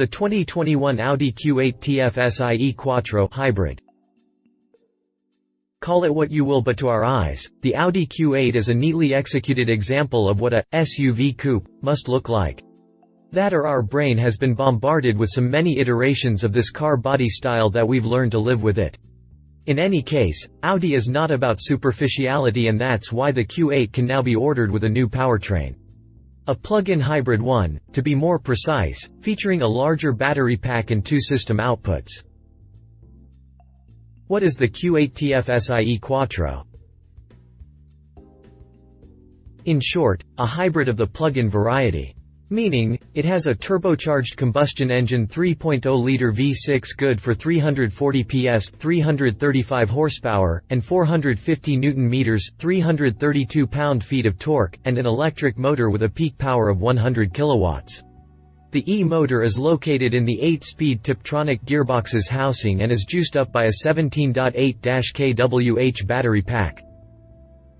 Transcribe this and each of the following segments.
The 2021 Audi Q8 TFSI Quattro Hybrid. Call it what you will, but to our eyes, the Audi Q8 is a neatly executed example of what a SUV coupe must look like. That or our brain has been bombarded with so many iterations of this car body style that we've learned to live with it. In any case, Audi is not about superficiality, and that's why the Q8 can now be ordered with a new powertrain. A plug-in hybrid one, to be more precise, featuring a larger battery pack and 2 system outputs. What is the Q8 TFSI Quattro? In short, a hybrid of the plug-in variety. Meaning, it has a turbocharged combustion engine 3.0-liter V6 good for 340 PS, 335 horsepower, and 450 Nm, 332 pound-feet of torque, and an electric motor with a peak power of 100 kilowatts. The E-motor is located in the 8-speed Tiptronic gearbox's housing and is juiced up by a 17.8 kWh battery pack.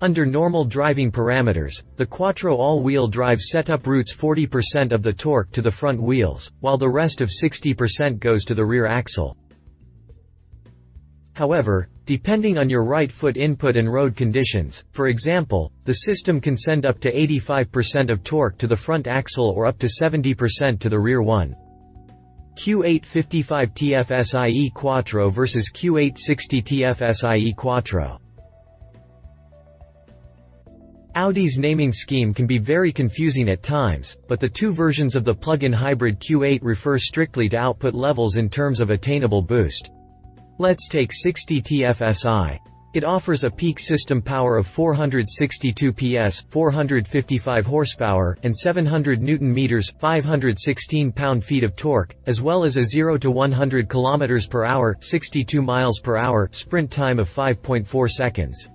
Under normal driving parameters, the Quattro all-wheel drive setup routes 40% of the torque to the front wheels, while the rest of 60% goes to the rear axle. However, depending on your right foot input and road conditions, for example, the system can send up to 85% of torque to the front axle or up to 70% to the rear one. Q8 55 TFSI Quattro versus Q8 60 TFSI Quattro. Audi's naming scheme can be very confusing at times, but the two versions of the plug-in hybrid Q8 refer strictly to output levels in terms of attainable boost. Let's take 60 TFSI. It offers a peak system power of 462 PS, 455 horsepower, and 700 Nm, 516 pound-feet of torque, as well as a 0 to 100 km per hour, 62 miles per hour sprint time of 5.4 seconds.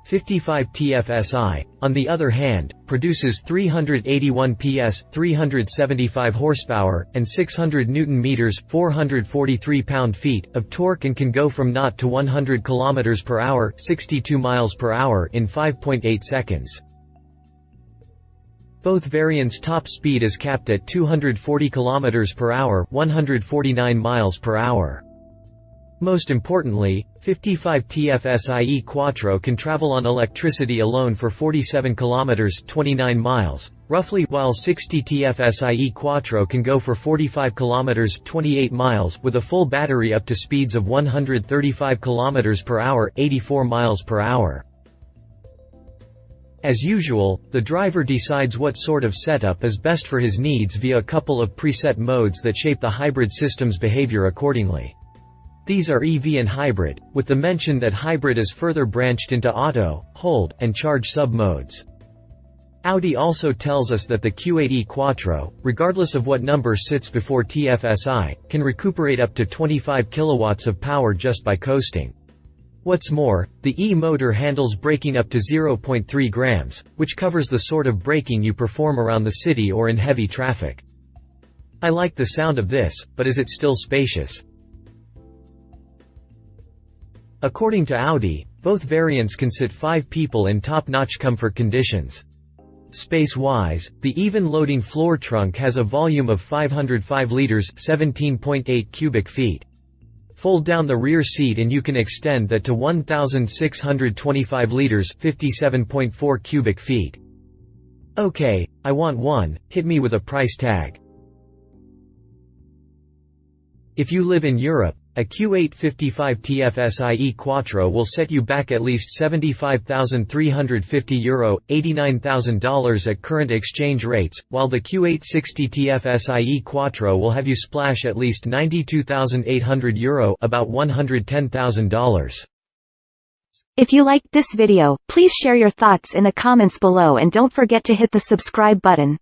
55 TFSI, on the other hand, produces 381 PS, 375 horsepower, and 600 Nm, 443 pound-feet of torque and can go from 0 to 100 km per hour, 62 miles per hour in 5.8 seconds. Both variants' top speed is capped at 240 km per hour, 149 miles per hour. Most importantly, 55 TFSI Quattro can travel on electricity alone for 47 kilometers (29 miles), roughly, while 60 TFSI Quattro can go for 45 kilometers (28 miles) with a full battery up to speeds of 135 kilometers per hour (84 miles per hour). As usual, the driver decides what sort of setup is best for his needs via a couple of preset modes that shape the hybrid system's behavior accordingly. These are EV and hybrid, with the mention that hybrid is further branched into auto, hold, and charge sub-modes. Audi also tells us that the Q8 Quattro, regardless of what number sits before TFSI, can recuperate up to 25 kilowatts of power just by coasting. What's more, the E-motor handles braking up to 0.3 grams, which covers the sort of braking you perform around the city or in heavy traffic. I like the sound of this, but is it still spacious? According to Audi, both variants can sit 5 people in top-notch comfort conditions. Space-wise, the even-loading floor trunk has a volume of 505 liters (17.8 cubic feet). Fold down the rear seat and you can extend that to 1,625 liters (57.4 cubic feet). Okay, I want one, hit me with a price tag. If you live in Europe, a Q8 55 TFSI Quattro will set you back at least €75,350, $89,000 at current exchange rates, while the Q8 60 TFSI Quattro will have you splash at least €92,800, about $110,000. If you liked this video, please share your thoughts in the comments below and don't forget to hit the subscribe button.